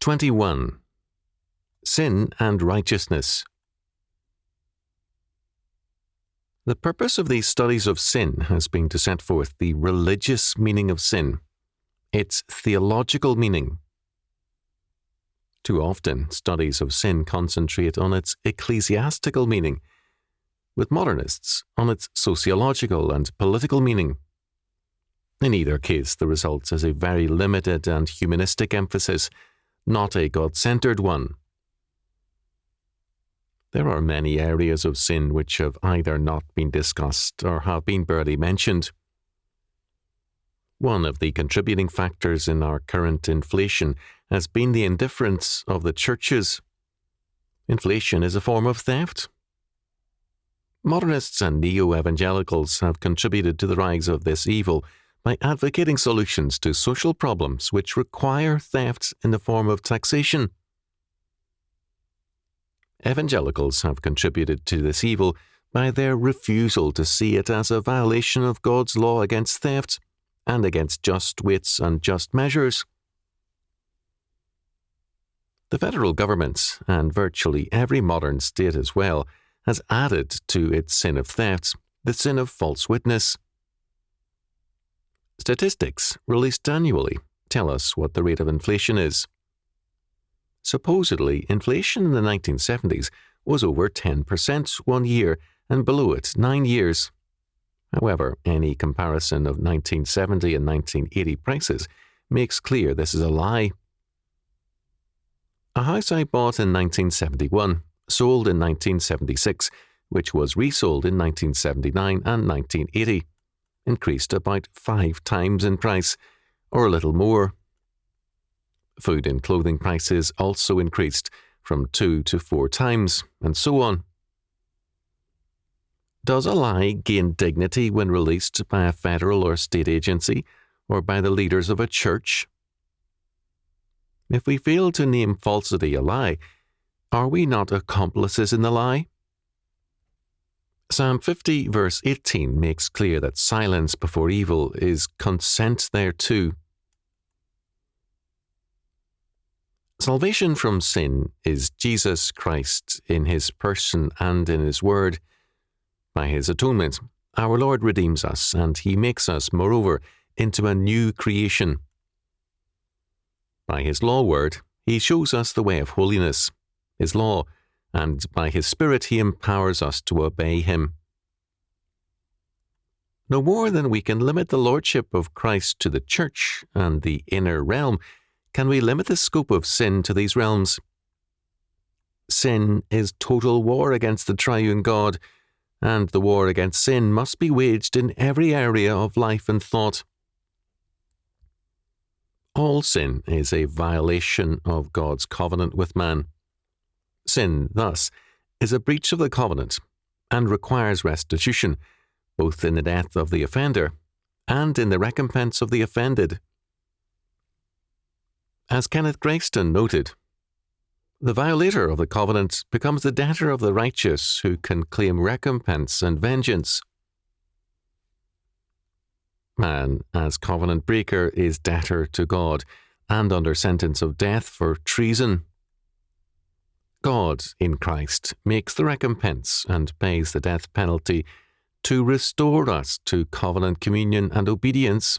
21. Sin and Righteousness. The purpose of these studies of sin has been to set forth the religious meaning of sin, its theological meaning. Too often, studies of sin concentrate on its ecclesiastical meaning, with modernists on its sociological and political meaning. In either case, the result is a very limited and humanistic emphasis, not a God-centered one. There are many areas of sin which have either not been discussed or have been barely mentioned. One of the contributing factors in our current inflation has been the indifference of the churches. Inflation is a form of theft. Modernists and neo-evangelicals have contributed to the rise of this evil by advocating solutions to social problems which require theft in the form of taxation. Evangelicals have contributed to this evil by their refusal to see it as a violation of God's law against theft and against just weights and just measures. The federal government, and virtually every modern state as well, has added to its sin of theft the sin of false witness. Statistics released annually tell us what the rate of inflation is. Supposedly, inflation in the 1970s was over 10% one year and below it 9 years. However, any comparison of 1970 and 1980 prices makes clear this is a lie. A house I bought in 1971, sold in 1976, which was resold in 1979 and 1980, increased about 5 times in price, or a little more. Food and clothing prices also increased from 2 to 4 times, and so on. Does a lie gain dignity when released by a federal or state agency, or by the leaders of a church? If we fail to name falsity a lie, are we not accomplices in the lie? Psalm 50 verse 18 makes clear that silence before evil is consent thereto. Salvation from sin is Jesus Christ in his person and in his word. By his atonement, our Lord redeems us, and he makes us, moreover, into a new creation. By his law word, he shows us the way of holiness, his law, and by his Spirit he empowers us to obey him. No more than we can limit the lordship of Christ to the church and the inner realm, can we limit the scope of sin to these realms. Sin is total war against the triune God, and the war against sin must be waged in every area of life and thought. All sin is a violation of God's covenant with man. Sin, thus, is a breach of the covenant and requires restitution, both in the death of the offender and in the recompense of the offended. As Kenneth Greyston noted, the violator of the covenant becomes the debtor of the righteous who can claim recompense and vengeance. Man, as covenant breaker, is debtor to God and under sentence of death for treason. God, in Christ, makes the recompense and pays the death penalty to restore us to covenant communion and obedience.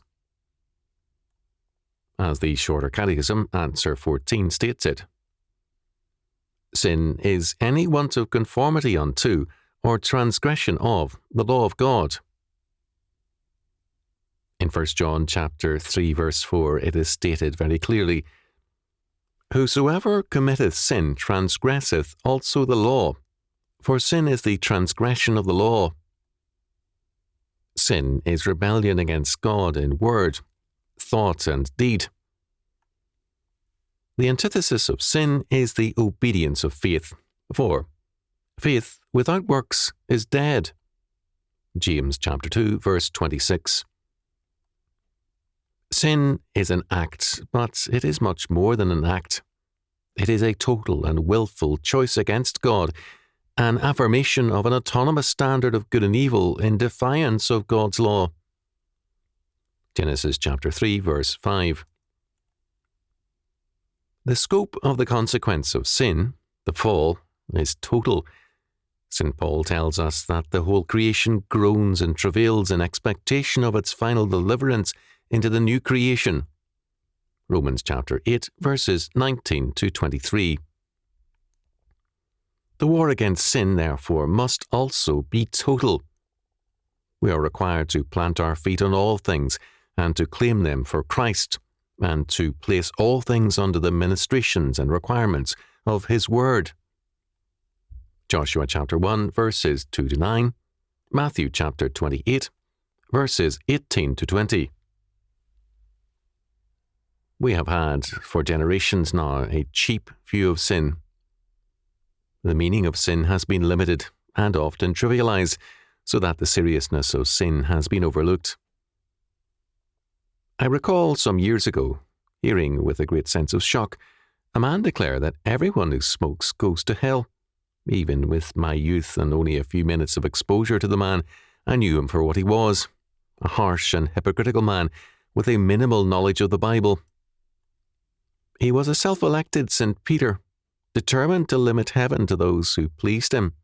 As the Shorter Catechism, answer 14, states it, sin is any want of conformity unto or transgression of the law of God. In 1 John chapter 3 verse 4 it is stated very clearly, whosoever committeth sin transgresseth also the law, for sin is the transgression of the law. Sin is rebellion against God in word, thought, and deed. The antithesis of sin is the obedience of faith, for faith without works is dead. James chapter 2 verse 26. Sin is an act, but it is much more than an act. It is a total and willful choice against God, an affirmation of an autonomous standard of good and evil in defiance of God's law. Genesis chapter 3 verse 5. The scope of the consequence of sin, the fall, is total. St. Paul tells us that the whole creation groans and travails in expectation of its final deliverance into the new creation. Romans chapter 8, verses 19 to 23. The war against sin, therefore, must also be total. We are required to plant our feet on all things and to claim them for Christ, and to place all things under the ministrations and requirements of His Word. Joshua chapter 1, verses 2 to 9, Matthew chapter 28, verses 18 to 20. We have had, for generations now, a cheap view of sin. The meaning of sin has been limited and often trivialized, so that the seriousness of sin has been overlooked. I recall some years ago, hearing with a great sense of shock, a man declare that everyone who smokes goes to hell. Even with my youth and only a few minutes of exposure to the man, I knew him for what he was, a harsh and hypocritical man with a minimal knowledge of the Bible. He was a self-elected St. Peter, determined to limit heaven to those who pleased him.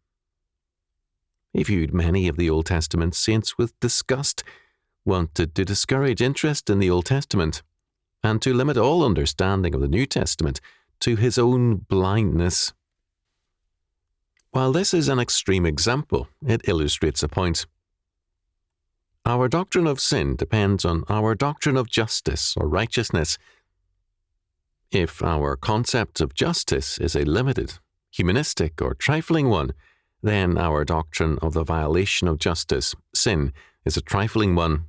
He viewed many of the Old Testament saints with disgust, wanted to discourage interest in the Old Testament, and to limit all understanding of the New Testament to his own blindness. While this is an extreme example, it illustrates a point. Our doctrine of sin depends on our doctrine of justice or righteousness. If our concept of justice is a limited, humanistic, or trifling one, then our doctrine of the violation of justice, sin, is a trifling one.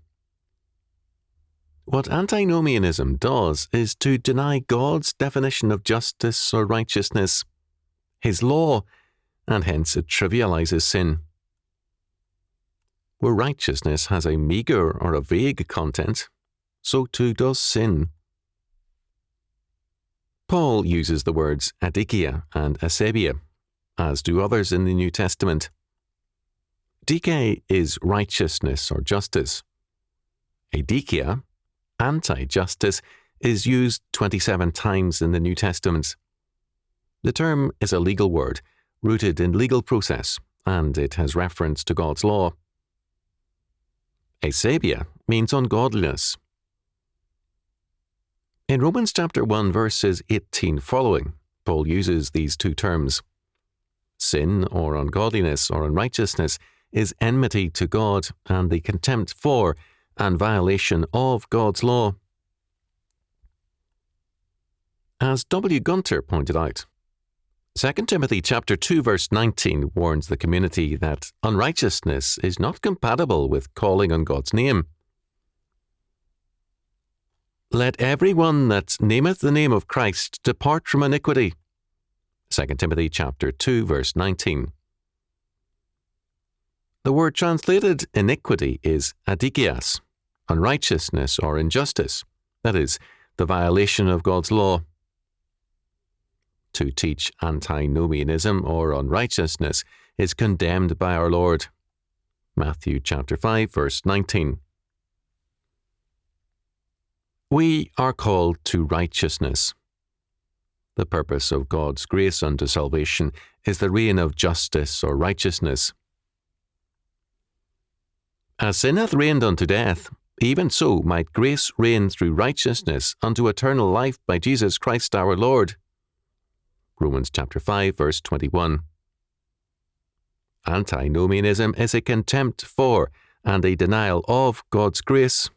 What antinomianism does is to deny God's definition of justice or righteousness, His law, and hence it trivializes sin. Where righteousness has a meager or a vague content, so too does sin. Paul uses the words adikia and asebia, as do others in the New Testament. Dike is righteousness or justice. Adikia, anti-justice, is used 27 times in the New Testament. The term is a legal word, rooted in legal process, and it has reference to God's law. Asebia means ungodliness. In Romans chapter 1, verses 18 following, Paul uses these two terms. Sin, or ungodliness, or unrighteousness, is enmity to God and the contempt for and violation of God's law. As W. Gunter pointed out, 2 Timothy chapter 2 verse 19 warns the community that unrighteousness is not compatible with calling on God's name. Let every one that nameth the name of Christ depart from iniquity. 2 Timothy chapter 2 verse 19. The word translated iniquity is adikias, unrighteousness or injustice, that is, the violation of God's law. To teach antinomianism or unrighteousness is condemned by our Lord. Matthew chapter 5 verse 19. We are called to righteousness. The purpose of God's grace unto salvation is the reign of justice or righteousness. As sin hath reigned unto death, even so might grace reign through righteousness unto eternal life by Jesus Christ our Lord. Romans chapter 5 verse 21. Antinomianism is a contempt for and a denial of God's grace.